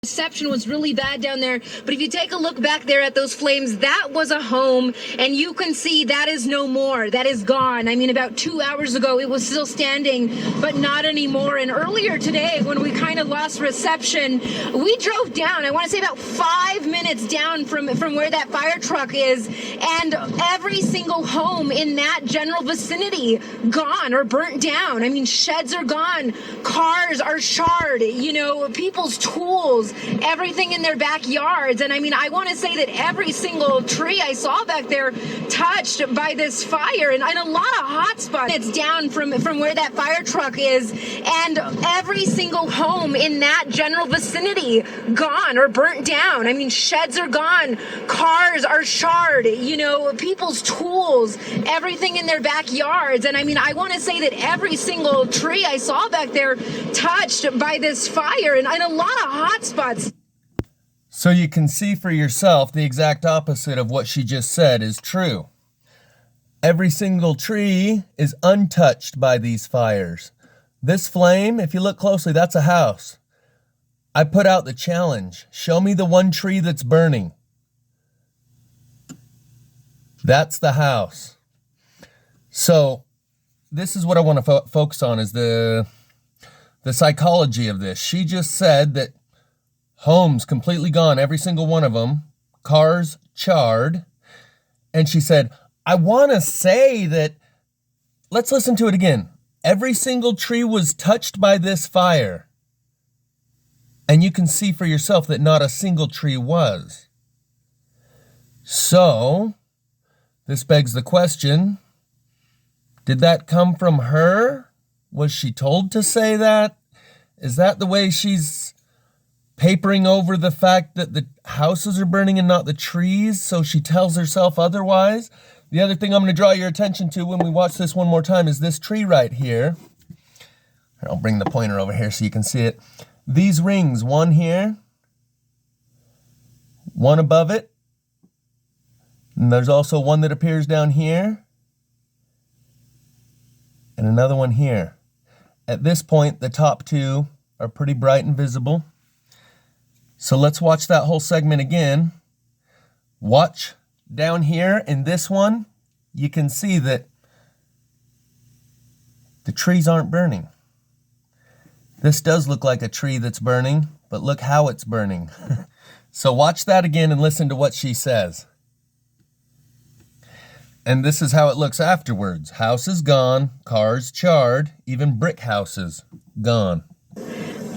Reception was really bad down there, but if you take a look back there at those flames, that was a home, and you can see that is no more. That is gone. I mean, about 2 hours ago it was still standing, but not anymore. And earlier today, when we kind of lost reception, we drove down, I want to say about 5 minutes down from where that fire truck is, and every single home in that general vicinity gone or burnt down. I mean, sheds are gone, cars are charred, you know, people's tools, everything in their backyards. And I mean, I want to say that every single tree I saw back there touched by this fire, and a lot of hot spots. It's down from where that fire truck is, and every single home in that general vicinity gone or burnt down. I mean, sheds are gone, cars are charred, you know, people's tools, everything in their backyards. And I mean, I want to say that every single tree I saw back there touched by this fire, and a lot of hot spots. So you can see for yourself the exact opposite of what she just said is true. Every single tree is untouched by these fires. This flame, if you look closely, that's a house. I put out the challenge. Show me the one tree that's burning. That's the house. So this is what I want to focus on, is the psychology of this. She just said that homes completely gone, every single one of them, cars charred, and she said, I want to say that, let's listen to it again. Every single tree was touched by this fire, and you can see for yourself that not a single tree was. So, this begs the question, did that come from her? Was she told to say that? Is that the way she's papering over the fact that the houses are burning and not the trees, so she tells herself otherwise? The other thing I'm going to draw your attention to when we watch this one more time is this tree right here. I'll bring the pointer over here so you can see it. These rings, one here, one above it, and there's also one that appears down here, and another one here. At this point, the top two are pretty bright and visible. So let's watch that whole segment again. Watch down here in this one, you can see that the trees aren't burning. This does look like a tree that's burning, but look how it's burning. So watch that again and listen to what she says. And this is how it looks afterwards. Houses gone, cars charred, even brick houses gone.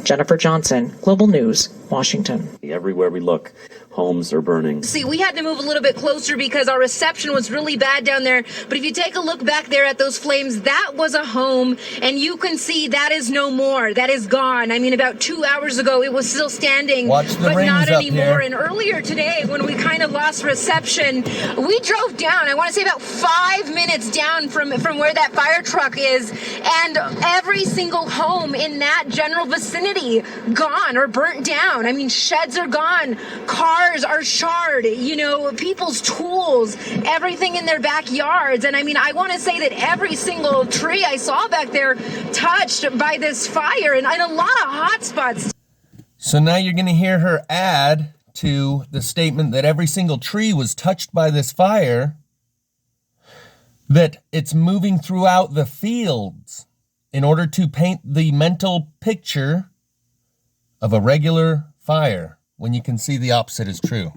Jennifer Johnson, Global News, Washington. Everywhere we look, homes are burning. See, we had to move a little bit closer because our reception was really bad down there. But if you take a look back there at those flames, that was a home, and you can see that is no more. That is gone. I mean, about 2 hours ago it was still standing, but not anymore. And earlier today, when we kind of lost reception, we drove down, I want to say about 5 minutes down from where that fire truck is, and every single home in that general vicinity gone or burnt down. I mean, sheds are gone, cars are charred, you know, people's tools, everything in their backyards. And I mean, I want to say that every single tree I saw back there touched by this fire, and a lot of hot spots. So now you're going to hear her add to the statement that every single tree was touched by this fire, that it's moving throughout the fields in order to paint the mental picture of a regular fire, when you can see the opposite is true.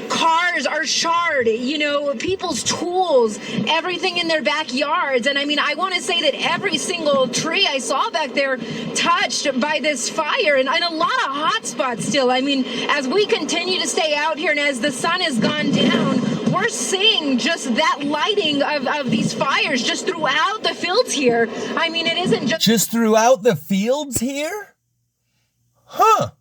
Cars are charred, you know, people's tools, everything in their backyards. And I mean, I want to say that every single tree I saw back there touched by this fire, and a lot of hot spots still. I mean, as we continue to stay out here and as the sun has gone down, we're seeing just that lighting of these fires just throughout the fields here. I mean, it isn't just throughout the fields here? Huh.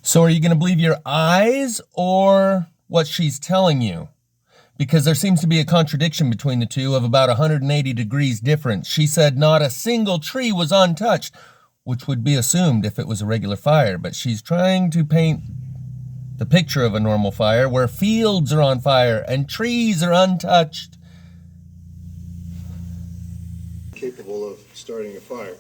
So are you going to believe your eyes or what she's telling you? Because there seems to be a contradiction between the two of about 180 degrees difference. She said not a single tree was untouched, which would be assumed if it was a regular fire. But she's trying to paint the picture of a normal fire where fields are on fire and trees are untouched. Capable of starting a fire.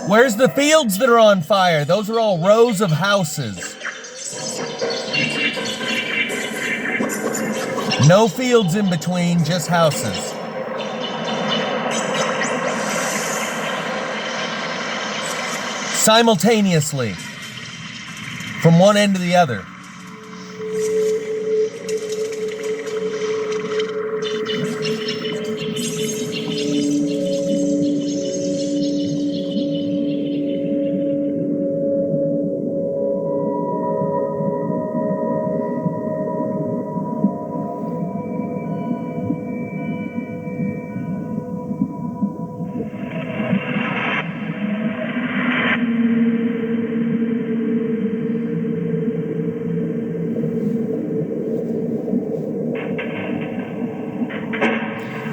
Where's the fields that are on fire? Those are all rows of houses. No fields in between, just houses. Simultaneously. From one end to the other.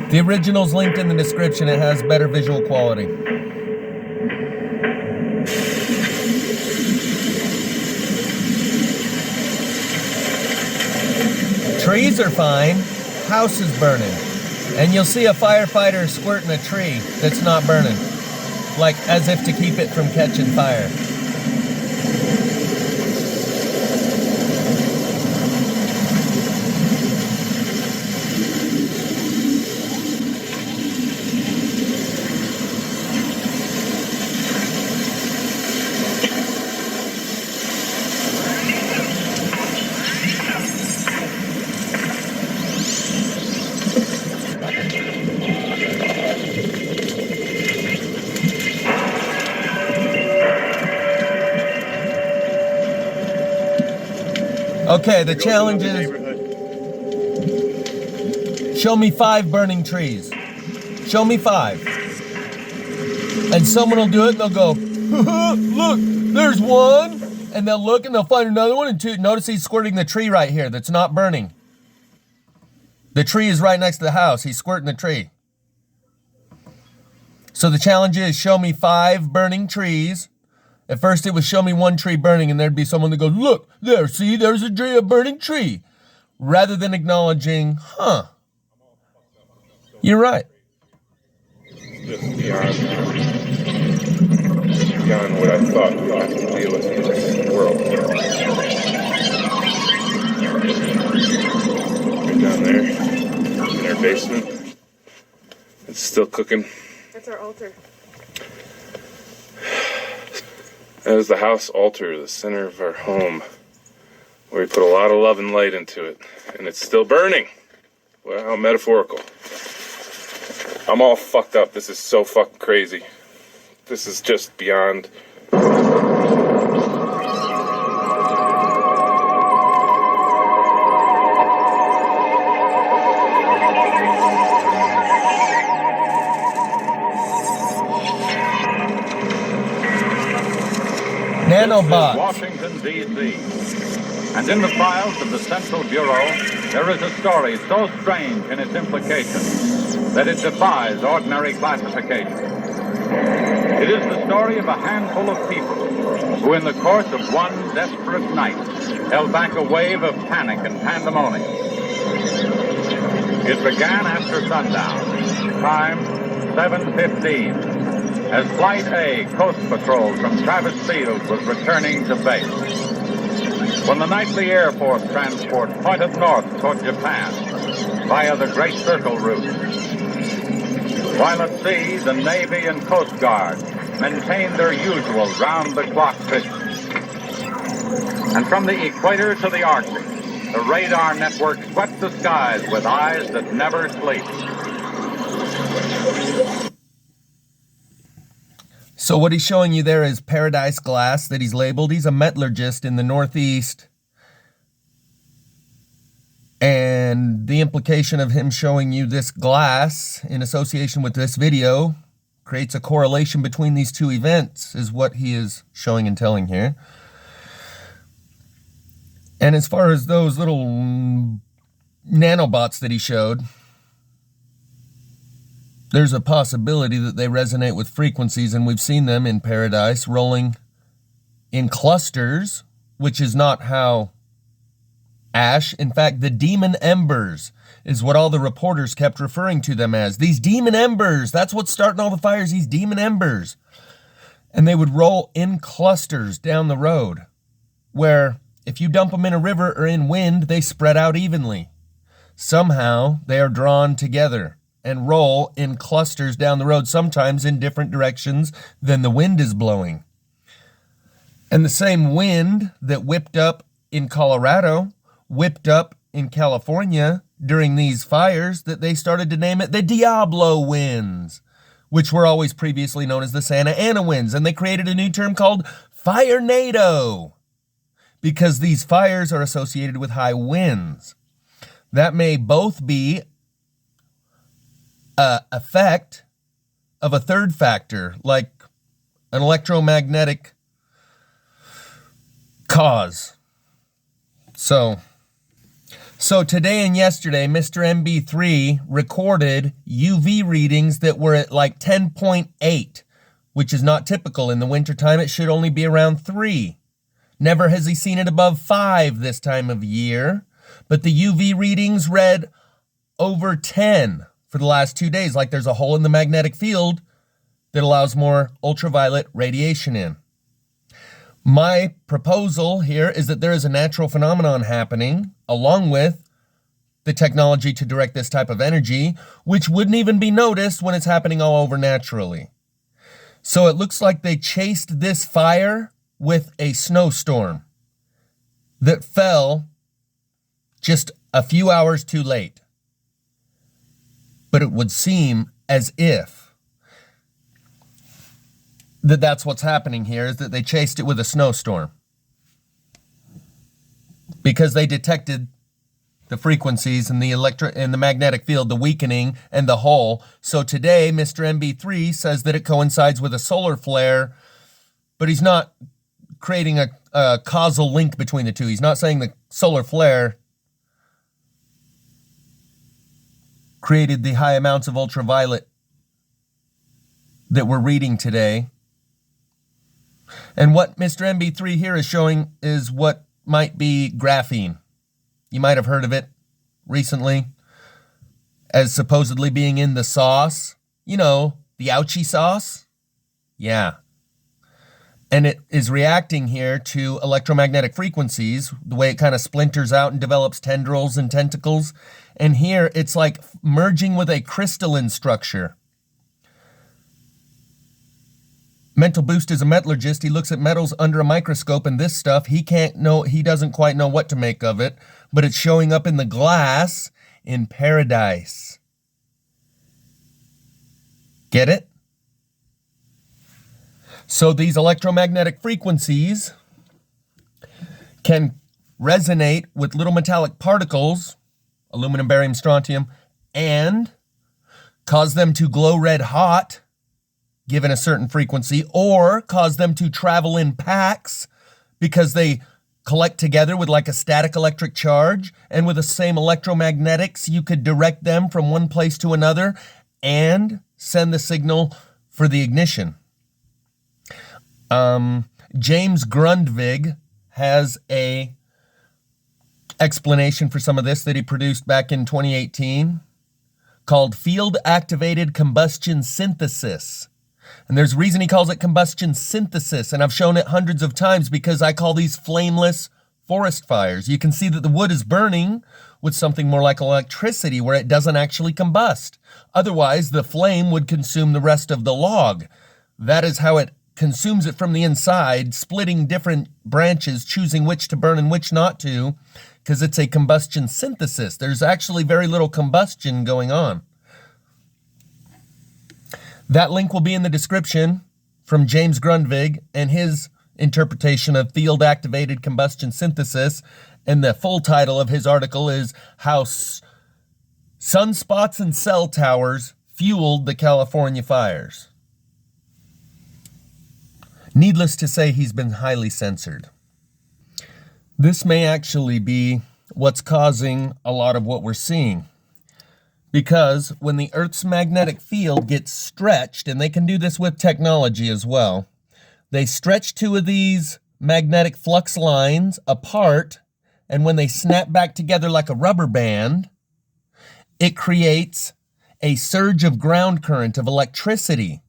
The original's linked in the description. It has better visual quality. Trees are fine. House is burning. And you'll see a firefighter squirting a tree that's not burning. Like as if to keep it from catching fire. Okay, the challenge is show me 5 burning trees. Show me 5. And someone will do it and they'll go, look, there's one. And they'll look and they'll find another one and 2. Notice he's squirting the tree right here that's not burning. The tree is right next to the house. He's squirting the tree. So the challenge is show me 5 burning trees. At first it was show me 1 tree burning and there'd be someone that goes, look, there, see, there's a burning tree. Rather than acknowledging, huh, you're right. Just beyond what I thought we had to deal with in this world. Right down there, in our basement. It's still cooking. That's our altar. That is the house altar, the center of our home, where we put a lot of love and light into it, and it's still burning. Well, how metaphorical. I'm all fucked up. This is so fucking crazy. This is just beyond. Nanobots. Washington, D.C. And in the files of the Central Bureau, there is a story so strange in its implications that it defies ordinary classification. It is the story of a handful of people who, in the course of one desperate night, held back a wave of panic and pandemonium. It began after sundown, time 7:15. As Flight A Coast Patrol from Travis Field was returning to base. When the nightly Air Force transport pointed north toward Japan via the Great Circle route. While at sea, the Navy and Coast Guard maintained their usual round-the-clock vision. And from the equator to the Arctic, the radar network swept the skies with eyes that never sleep. So what he's showing you there is paradise glass that he's labeled. He's a metallurgist in the Northeast. And the implication of him showing you this glass in association with this video creates a correlation between these two events, is what he is showing and telling here. And as far as those little nanobots that he showed, there's a possibility that they resonate with frequencies, and we've seen them in Paradise rolling in clusters, which is not how ash, in fact, the demon embers is what all the reporters kept referring to them as. These demon embers, that's what's starting all the fires, these demon embers. And they would roll in clusters down the road, where if you dump them in a river or in wind, they spread out evenly. Somehow they are drawn together and roll in clusters down the road, sometimes in different directions than the wind is blowing. And the same wind that whipped up in Colorado, whipped up in California during these fires, that they started to name it the Diablo winds, which were always previously known as the Santa Ana winds. And they created a new term called Firenado, because these fires are associated with high winds. That may both be an effect of a third factor, like an electromagnetic cause. So today and yesterday, Mr. MB3 recorded UV readings that were at like 10.8, which is not typical. In the wintertime, it should only be around 3. Never has he seen it above 5 this time of year. But the UV readings read over 10 for the last 2 days, like there's a hole in the magnetic field that allows more ultraviolet radiation in. My proposal here is that there is a natural phenomenon happening, along with the technology to direct this type of energy, which wouldn't even be noticed when it's happening all over naturally. So it looks like they chased this fire with a snowstorm that fell just a few hours too late. But it would seem as if that's what's happening here, is that they chased it with a snowstorm, because they detected the frequencies and the magnetic field, the weakening and the hole. So today, Mr. MB3 says that it coincides with a solar flare, but he's not creating a causal link between the two. He's not saying the solar flare created the high amounts of ultraviolet that we're reading today. And what Mr. MB3 here is showing is what might be graphene. You might have heard of it recently as supposedly being in the sauce. You know, the ouchie sauce? Yeah. And it is reacting here to electromagnetic frequencies, the way it kind of splinters out and develops tendrils and tentacles. And here it's like merging with a crystalline structure. Mental Boost is a metallurgist. He looks at metals under a microscope, and this stuff, he doesn't quite know what to make of it, but it's showing up in the glass in Paradise. Get it? So these electromagnetic frequencies can resonate with little metallic particles, aluminum, barium, strontium, and cause them to glow red hot, given a certain frequency, or cause them to travel in packs because they collect together with like a static electric charge, and with the same electromagnetics, you could direct them from one place to another and send the signal for the ignition. James Grundvig has a explanation for some of this that he produced back in 2018 called Field Activated Combustion Synthesis. And there's a reason he calls it combustion synthesis, and I've shown it hundreds of times because I call these flameless forest fires. You can see that the wood is burning with something more like electricity where it doesn't actually combust. Otherwise, the flame would consume the rest of the log. That is how it consumes it from the inside, splitting different branches, choosing which to burn and which not to, because it's a combustion synthesis. There's actually very little combustion going on. That link will be in the description from James Grundvig and his interpretation of field-activated combustion synthesis. And the full title of his article is How Sunspots and Cell Towers Fueled the California Fires. Needless to say, he's been highly censored. This may actually be what's causing a lot of what we're seeing. Because when the Earth's magnetic field gets stretched, and they can do this with technology as well, they stretch two of these magnetic flux lines apart, and when they snap back together like a rubber band, it creates a surge of ground current of electricity.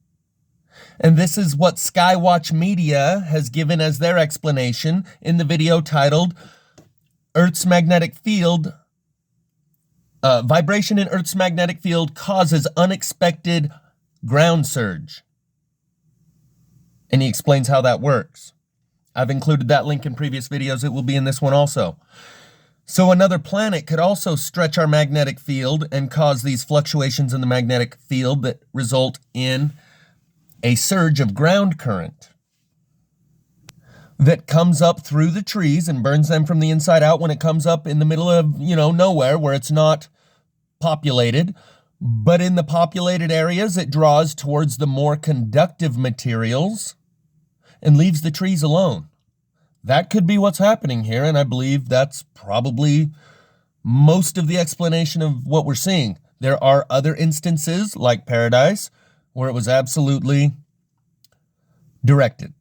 And this is what Skywatch Media has given as their explanation in the video titled Earth's Magnetic Field, Vibration in Earth's Magnetic Field Causes Unexpected Ground Surge. And he explains how that works. I've included that link in previous videos. It will be in this one also. So another planet could also stretch our magnetic field and cause these fluctuations in the magnetic field that result in a surge of ground current that comes up through the trees and burns them from the inside out when it comes up in the middle of, nowhere where it's not populated. But in the populated areas, it draws towards the more conductive materials and leaves the trees alone. That could be what's happening here, and I believe that's probably most of the explanation of what we're seeing. There are other instances, like Paradise, where it was absolutely directed.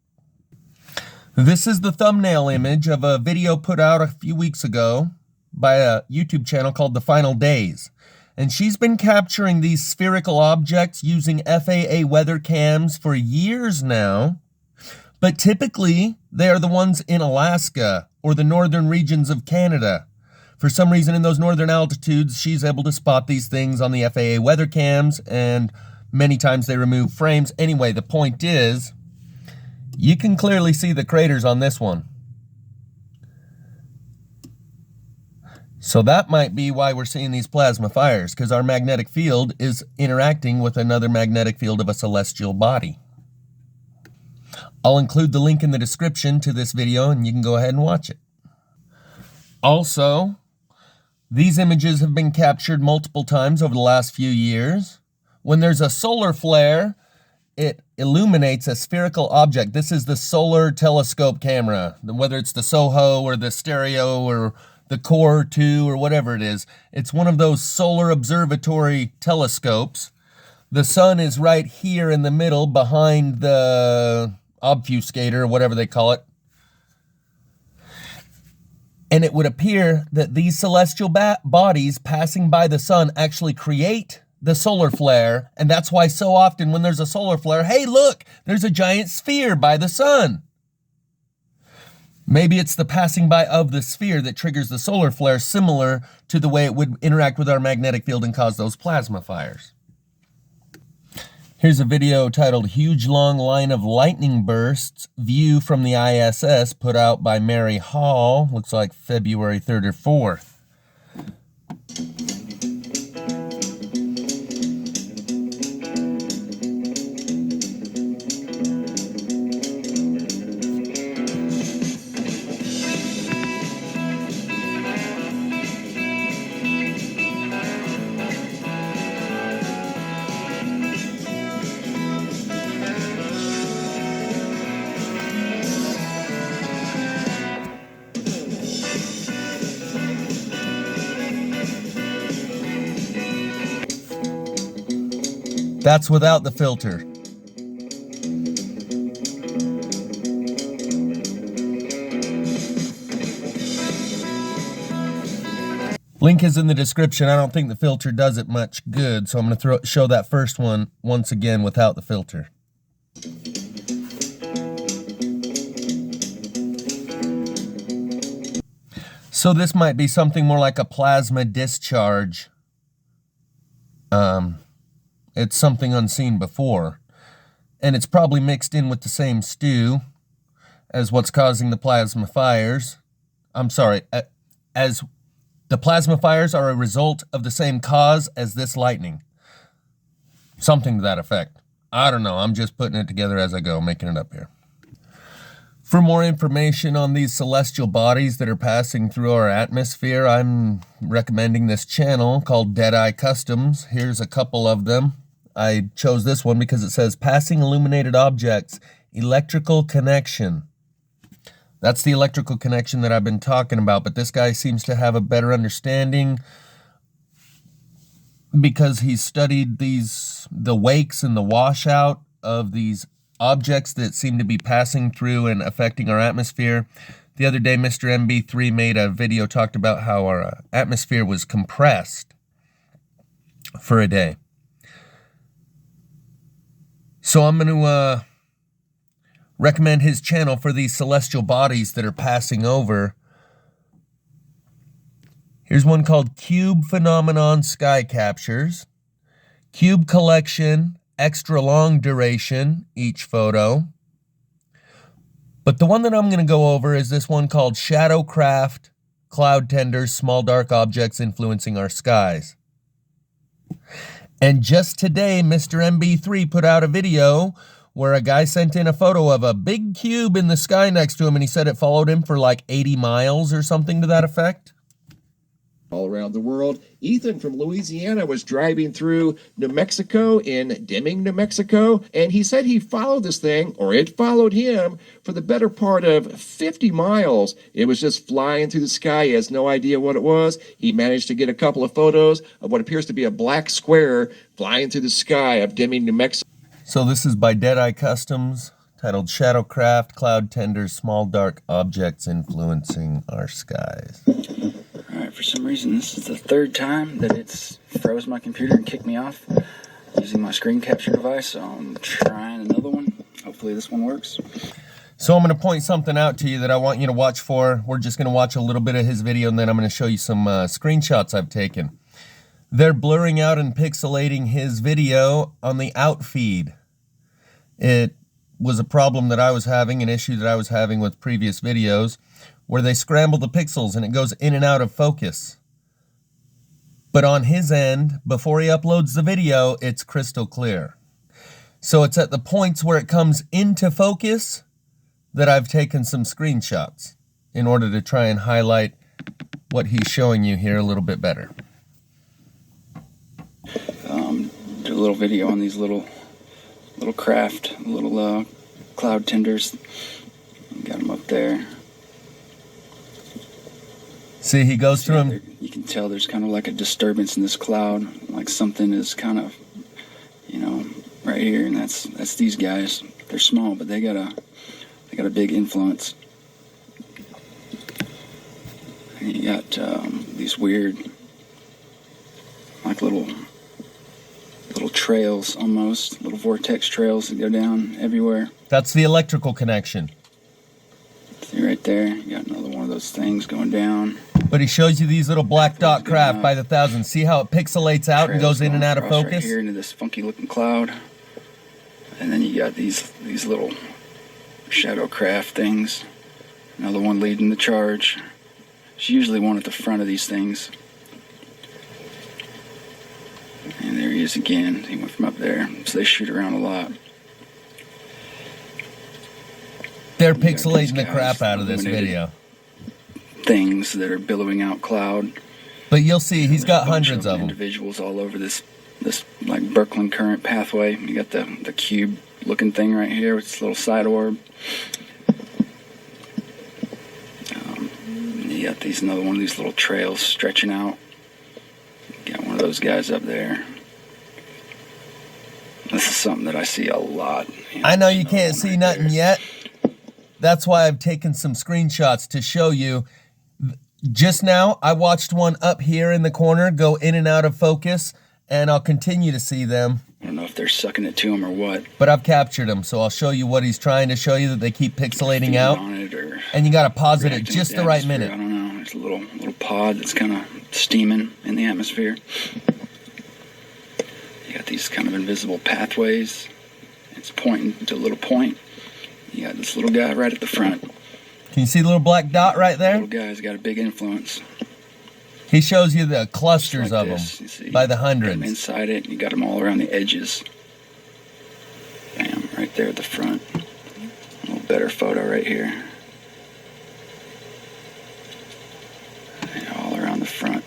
This is the thumbnail image of a video put out a few weeks ago by a YouTube channel called The Final Days. And she's been capturing these spherical objects using FAA weather cams for years now. But typically, they are the ones in Alaska or the northern regions of Canada. For some reason, in those northern altitudes, she's able to spot these things on the FAA weather cams, and many times they remove frames. Anyway, the point is, you can clearly see the craters on this one. So that might be why we're seeing these plasma fires, because our magnetic field is interacting with another magnetic field of a celestial body. I'll include the link in the description to this video, and you can go ahead and watch it. Also, these images have been captured multiple times over the last few years. When there's a solar flare, it illuminates a spherical object. This is the solar telescope camera, whether it's the SOHO or the stereo or the Core 2 or whatever it is. It's one of those solar observatory telescopes. The sun is right here in the middle behind the obfuscator, or whatever they call it. And it would appear that these celestial bodies passing by the sun actually create the solar flare, and that's why so often when there's a solar flare, hey look, there's a giant sphere by the sun. Maybe it's the passing by of the sphere that triggers the solar flare, similar to the way it would interact with our magnetic field and cause those plasma fires. Here's a video titled Huge Long Line of Lightning Bursts, View from the ISS, put out by Mary Hall. Looks like February 3rd or 4th. That's without the filter. Link is in the description. I don't think the filter does it much good, so I'm going to show that first one once again without the filter. So this might be something more like a plasma discharge. It's something unseen before. And it's probably mixed in with the same stew as what's causing the plasma fires. I'm sorry, as the plasma fires are a result of the same cause as this lightning. Something to that effect. I don't know. I'm just putting it together as I go, making it up here. For more information on these celestial bodies that are passing through our atmosphere, I'm recommending this channel called Deadeye Customs. Here's a couple of them. I chose this one because it says Passing Illuminated Objects, Electrical Connection. That's the electrical connection that I've been talking about, but this guy seems to have a better understanding because he's studied the wakes and the washout of these objects that seem to be passing through and affecting our atmosphere. The other day, Mr. MB3 made a video, talked about how our atmosphere was compressed for a day. So I'm going to recommend his channel for these celestial bodies that are passing over. Here's one called Cube Phenomenon Sky Captures. Cube Collection, extra long duration, each photo. But the one that I'm going to go over is this one called Shadowcraft, Cloud Tenders, Small Dark Objects Influencing Our Skies. And just today, Mr. MB3 put out a video where a guy sent in a photo of a big cube in the sky next to him, and he said it followed him for like 80 miles or something to that effect. All around the world. Ethan from Louisiana was driving through New Mexico in Deming, New Mexico, and he said he followed this thing, or it followed him, for the better part of 50 miles. It was just flying through the sky. He has no idea what it was. He managed to get a couple of photos of what appears to be a black square flying through the sky of Deming, New Mexico. So this is by Deadeye Customs, titled Shadowcraft, Cloud Tenders, Small Dark Objects Influencing Our Skies. Alright, for some reason this is the third time that it's froze my computer and kicked me off using my screen capture device, so I'm trying another one. Hopefully this one works. So I'm going to point something out to you that I want you to watch for. We're just going to watch a little bit of his video, and then I'm going to show you some screenshots I've taken. They're blurring out and pixelating his video on the out feed. It was a problem that I was having, an issue that I was having with previous videos, where they scramble the pixels and it goes in and out of focus. But on his end, before he uploads the video, it's crystal clear. So it's at the points where it comes into focus that I've taken some screenshots in order to try and highlight what he's showing you here a little bit better. Do a little video on these little craft, little cloud tenders. Got them up there. See, he goes through them. You can tell there's kind of like a disturbance in this cloud, like something is kind of, you know, right here, and that's these guys. They're small, but they got a big influence. And you got these weird, like little trails almost, little vortex trails that go down everywhere. That's the electrical connection. See right there, you got another one of those things going down. But he shows you these little black dot craft by the thousands. See how it pixelates out and goes in and out of focus? Right here into this funky looking cloud. And then you got these little shadow craft things. Another one leading the charge. There's usually one at the front of these things. And there he is again. He went from up there. So they shoot around a lot. They're pixelating the crap out of this video. Things that are billowing out cloud. But you'll see he's got hundreds of them. Individuals all over this like Birkeland current pathway. You got the cube looking thing right here with this little side orb. You got another one of these little trails stretching out. Got one of those guys up there. This is something that I see a lot. I know you can't see nothing yet. That's why I've taken some screenshots to show you. Just now, I watched one up here in the corner go in and out of focus, and I'll continue to see them. I don't know if they're sucking it to them or what. But I've captured them, so I'll show you what he's trying to show you, that they keep pixelating out. And you got to pause it at just the right minute. I don't know. There's a little pod that's kind of steaming in the atmosphere. You got these kind of invisible pathways. It's pointing to a little point. You got this little guy right at the front. Can you see the little black dot right there? Little guy's got a big influence. He shows you the clusters like of them by the hundreds. Inside it, you got them all around the edges. right there at the front. A little better photo right here. All around the front,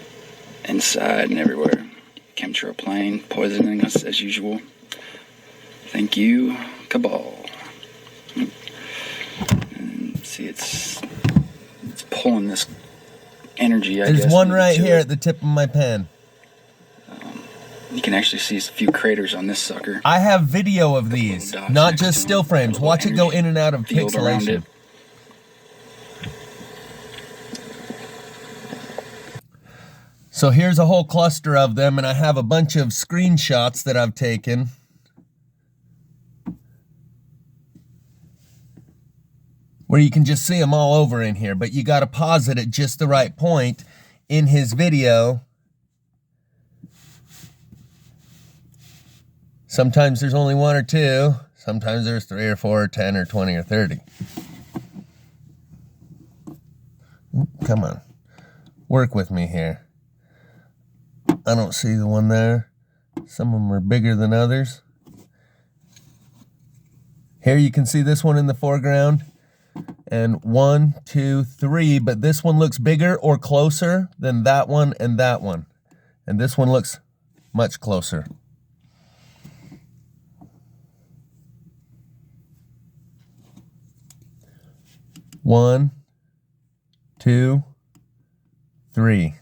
inside and everywhere. Chemtrail plane poisoning us as usual. Thank you, Cabal. And see, it's pulling this energy, I guess. There's one right to here it. at the tip of my pen. You can actually see a few craters on this sucker. I have video of these, Dots not next just to still them. frames. A Watch it go little in and out of field around pixelation. it. So here's a whole cluster of them, and I have a bunch of screenshots that I've taken. Where you can just see them all over in here, but you got to pause it at just the right point in his video. Sometimes there's only one or two. Sometimes there's 3 or 4 or 10 or 20 or 30. Come on. Work with me here. I don't see the one there. Some of them are bigger than others. Here you can see this one in the foreground. And 1, 2, 3, but this one looks bigger or closer than that one and that one. And this one looks much closer. One, 2, 3.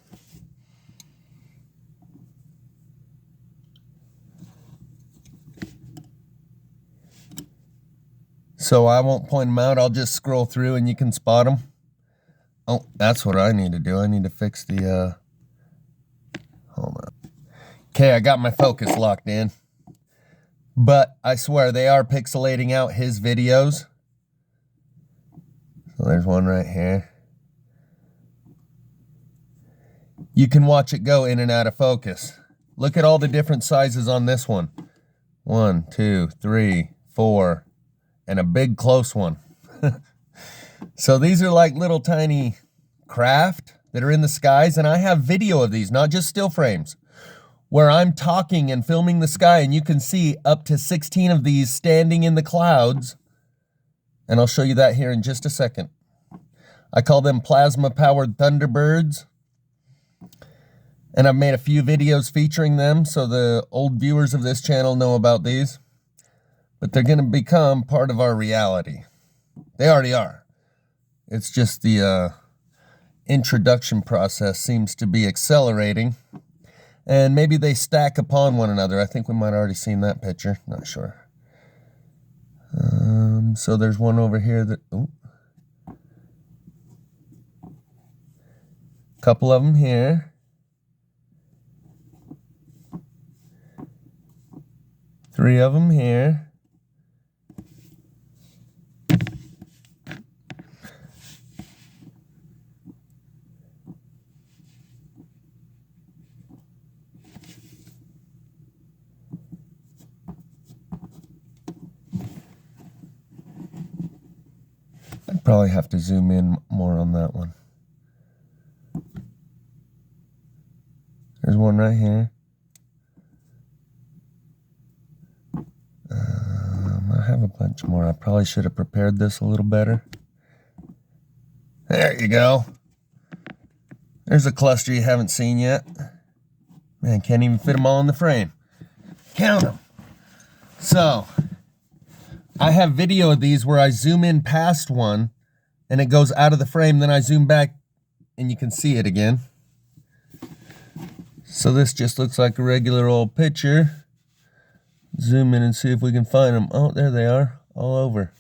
So I won't point them out. I'll just scroll through and you can spot them. Oh, that's what I need to do. I need to fix the, hold on. Okay, I got my focus locked in. But I swear, they are pixelating out his videos. So there's one right here. You can watch it go in and out of focus. Look at all the different sizes on this one. 1, 2, 3, 4, and a big close one. So these are like little tiny craft that are in the skies, and I have video of these, not just still frames, where I'm talking and filming the sky, and you can see up to 16 of these standing in the clouds. And I'll show you that here in just a second. I call them plasma-powered Thunderbirds. And I've made a few videos featuring them, so the old viewers of this channel know about these. But they're going to become part of our reality. They already are. It's just the introduction process seems to be accelerating. And maybe they stack upon one another. I think we might have already seen that picture. Not sure. So there's one over here that... Ooh. Couple of them here. Three of them here. I'd probably have to zoom in more on that one. There's one right here. I have a bunch more. I probably should have prepared this a little better. There you go. There's a cluster you haven't seen yet. Man, can't even fit them all in the frame. Count them. So, I have video of these where I zoom in past one and it goes out of the frame, then I zoom back and you can see it again. So this just looks like a regular old picture. Zoom in and see if we can find them. Oh, there they are, all over.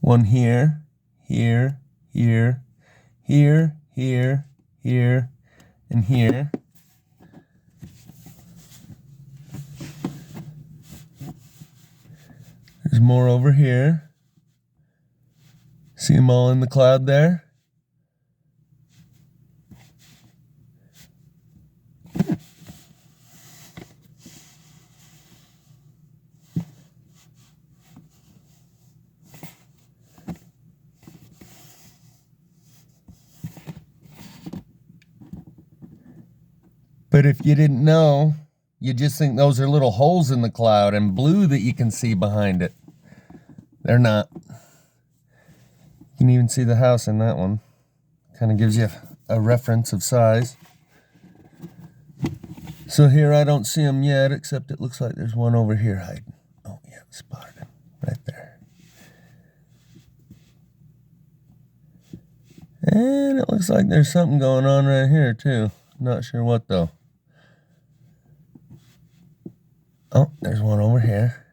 One here, here, here, here, here, here, and here. There's more over here. See them all in the cloud there? But if you didn't know, you just think those are little holes in the cloud and blue that you can see behind it. They're not. You can even see the house in that one. Kind of gives you a reference of size. So here I don't see them yet, except it looks like there's one over here hiding. Oh yeah, spotted him right there. And it looks like there's something going on right here too. Not sure what though. Oh, there's one over here.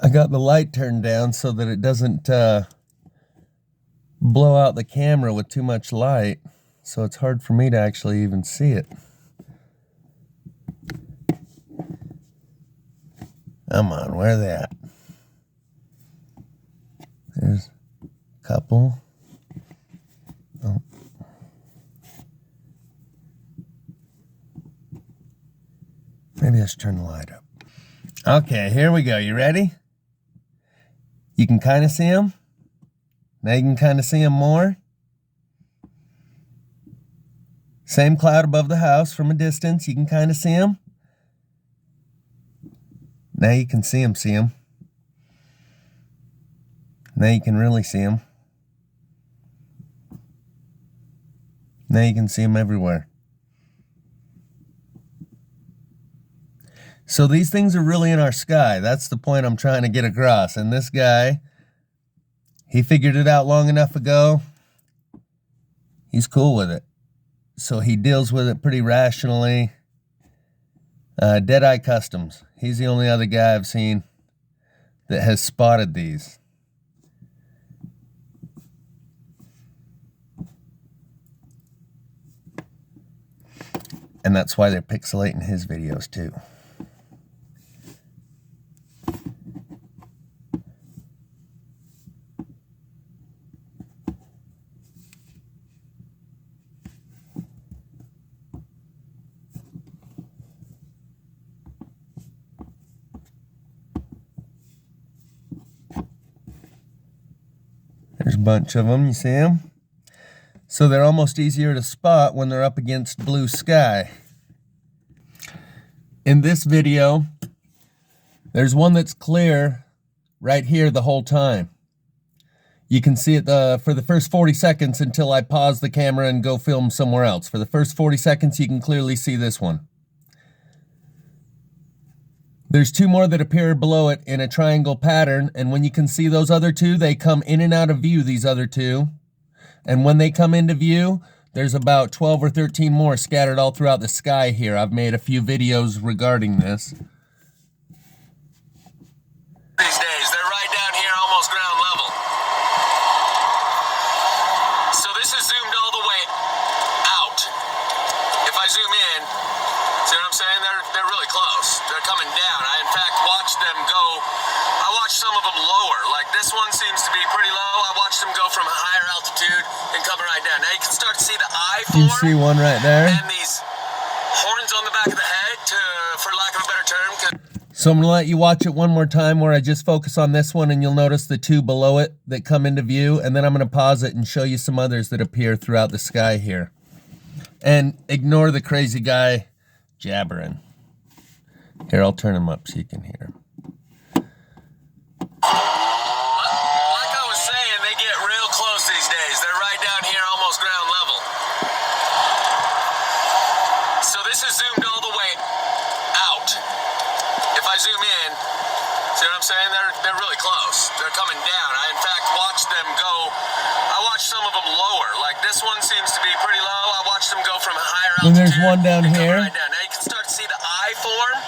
I got the light turned down so that it doesn't blow out the camera with too much light, so it's hard for me to actually even see it. Come on, where are they at? There's a couple. Oh. Maybe I should turn the light up. Okay, here we go. You ready? You can kind of see them. Now you can kind of see them more. Same cloud above the house from a distance. You can kind of see them. Now you can see them. Now you can really see them. Now you can see them everywhere. So these things are really in our sky. That's the point I'm trying to get across. And this guy, he figured it out long enough ago. He's cool with it. So he deals with it pretty rationally. Deadeye Customs. He's the only other guy I've seen that has spotted these. And that's why they're pixelating his videos too. There's a bunch of them, you see them? So they're almost easier to spot when they're up against blue sky. In this video, there's one that's clear right here the whole time. You can see it for the first 40 seconds until I pause the camera and go film somewhere else. For the first 40 seconds, you can clearly see this one. There's two more that appear below it in a triangle pattern, and when you can see those other two, they come in and out of view, these other two. And when they come into view, there's about 12 or 13 more scattered all throughout the sky here. I've made a few videos regarding this. These days, they're right down here, almost ground level. So this is zoomed all the way out. If I zoom in, see what I'm saying? They're really close. They're coming down. I, in fact, watched them go. I watched some of them lower. Like this one seems to be pretty low. I watched them go from a higher altitude and come right down. Now you can start to see the eye form. You see one right there. And these horns on the back of the head, for lack of a better term. So I'm going to let you watch it one more time where I just focus on this one, and you'll notice the two below it that come into view, and then I'm going to pause it and show you some others that appear throughout the sky here. And ignore the crazy guy jabbering. Here, I'll turn him up so you can hear him. Like I was saying, they get real close these days. They're right down here, almost ground level. So this is zoomed all the way out. If I zoom in, see what I'm saying? They're really close. They're coming down. I, in fact, watched them go. I watched some of them lower. Like this one seems to be pretty low. I watched them go from a higher altitude. And there's one down here. Right down. Now you can start to see the eye form.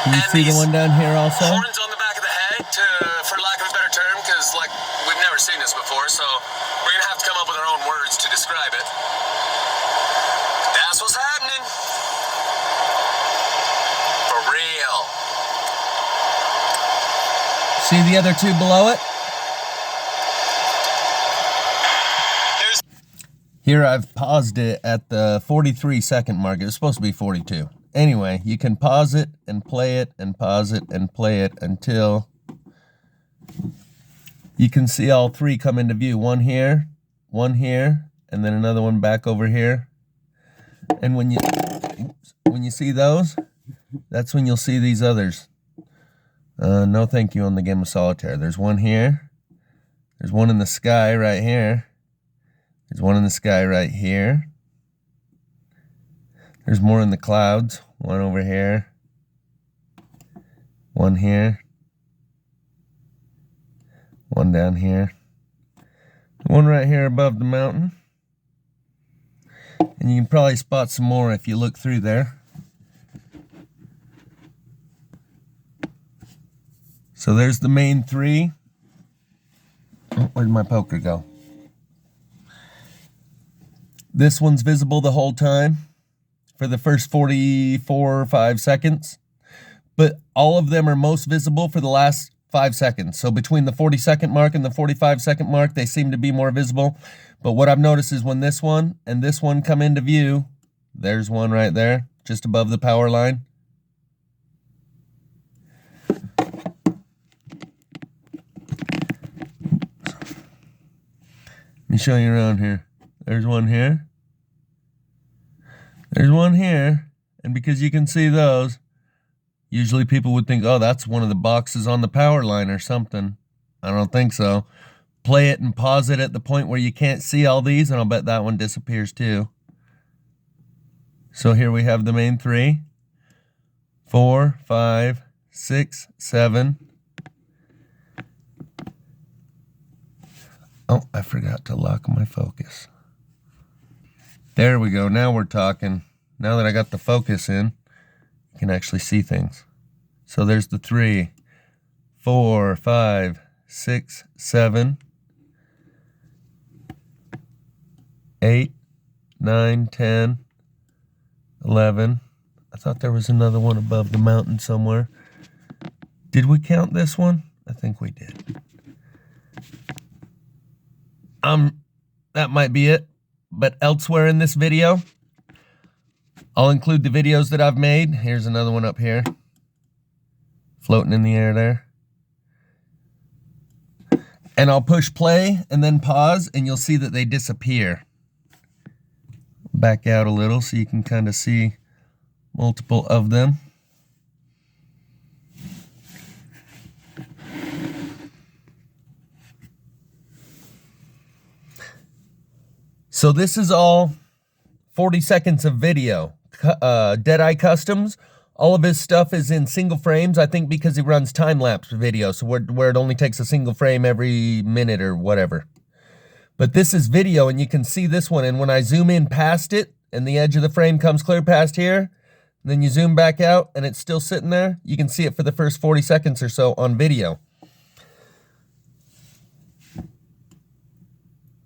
Can you see the one down here also? Horns on the back of the head, for lack of a better term, because like we've never seen this before, so we're gonna have to come up with our own words to describe it. That's what's happening. For real. See the other two below it? Here I've paused it at the 43-second mark. It was supposed to be 42. Anyway, you can pause it and play it and pause it and play it until you can see all three come into view. One here, and then another one back over here. And when you see those, that's when you'll see these others. No thank you on the game of solitaire. There's one here. There's one in the sky right here. There's one in the sky right here. There's more in the clouds. One over here. One here. One down here. One right here above the mountain. And you can probably spot some more if you look through there. So there's the main three. Oh, where'd my poker go? This one's visible the whole time for the first 44 or 5 seconds. But all of them are most visible for the last 5 seconds. So between the 40-second mark and the 45-second mark, they seem to be more visible. But what I've noticed is when this one and this one come into view, there's one right there, just above the power line. Let me show you around here. There's one here. There's one here. And because you can see those, usually people would think, oh, that's one of the boxes on the power line or something. I don't think so. Play it and pause it at the point where you can't see all these, and I'll bet that one disappears too. So here we have the main three. 4, 5, 6, 7. Oh, I forgot to lock my focus. There we go. Now we're talking. Now that I got the focus in, you can actually see things. So there's the 3, 4, 5, 6, 7, 8, 9, 10, 11. I thought there was another one above the mountain somewhere. Did we count this one? I think we did. That might be it. But elsewhere in this video, I'll include the videos that I've made. Here's another one up here, floating in the air there. And I'll push play and then pause, and you'll see that they disappear. Back out a little so you can kind of see multiple of them. So this is all 40 seconds of video. Deadeye Customs, all of his stuff is in single frames, I think because he runs time-lapse video, so where it only takes a single frame every minute or whatever. But this is video, and you can see this one, and when I zoom in past it, and the edge of the frame comes clear past here, and then you zoom back out, and it's still sitting there, you can see it for the first 40 seconds or so on video.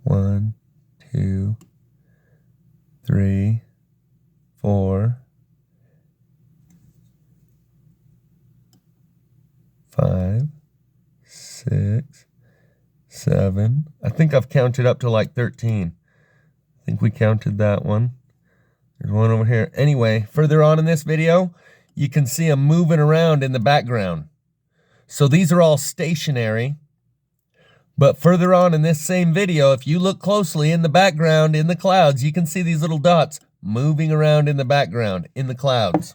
1, 2, 3, 4, 5, 6, 7. I think I've counted up to like 13. I think we counted that one. There's one over here. Anyway, further on in this video, you can see them moving around in the background. So these are all stationary. But further on in this same video, if you look closely in the background, in the clouds, you can see these little dots moving around in the background, in the clouds.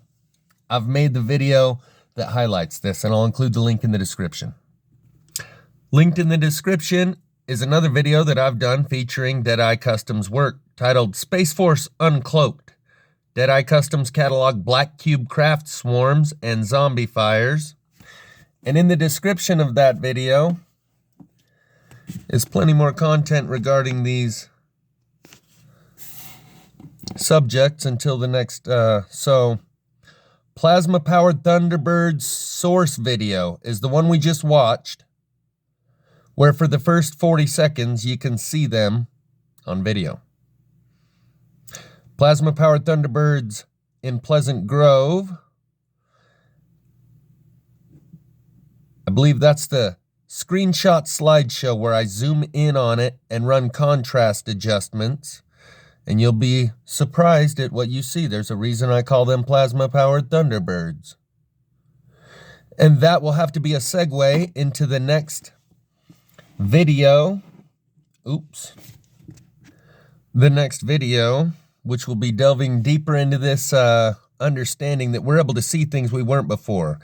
I've made the video that highlights this, and I'll include the link in the description. Linked in the description is another video that I've done featuring Deadeye Customs work titled Spaceforce Uncloaked. Deadeye Customs catalog black cubecraft swarms and zombie fires. And in the description of that video is plenty more content regarding these subjects until the next, so plasma-powered Thunderbirds Source video is the one we just watched, where for the first 40 seconds you can see them on video. Plasma-powered Thunderbirds in Pleasant Grove. I believe that's the screenshot slideshow where I zoom in on it and run contrast adjustments. And you'll be surprised at what you see. There's a reason I call them plasma-powered Thunderbirds. And that will have to be a segue into the next video. Oops. The next video, which will be delving deeper into this understanding that we're able to see things we weren't before.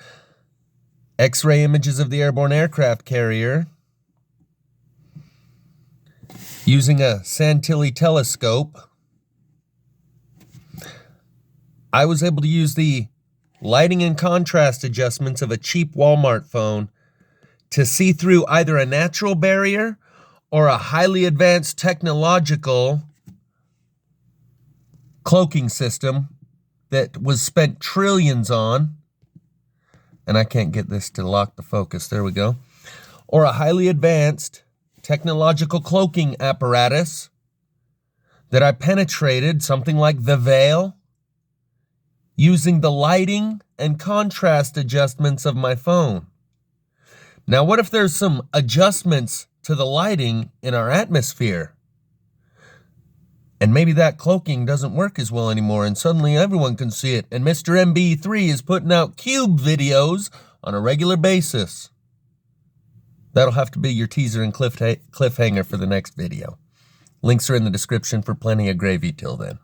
X-ray images of the airborne aircraft carrier using a Santilli telescope. I was able to use the lighting and contrast adjustments of a cheap Walmart phone to see through either a natural barrier or a highly advanced technological cloaking system that was spent trillions on. And I can't get this to lock the focus. There we go. Or a highly advanced technological cloaking apparatus that I penetrated, something like the veil, using the lighting and contrast adjustments of my phone. Now, what if there's some adjustments to the lighting in our atmosphere? And maybe that cloaking doesn't work as well anymore, and suddenly everyone can see it, and Mr. MB3 is putting out cube videos on a regular basis. That'll have to be your teaser and cliffhanger for the next video. Links are in the description for plenty of gravy till then.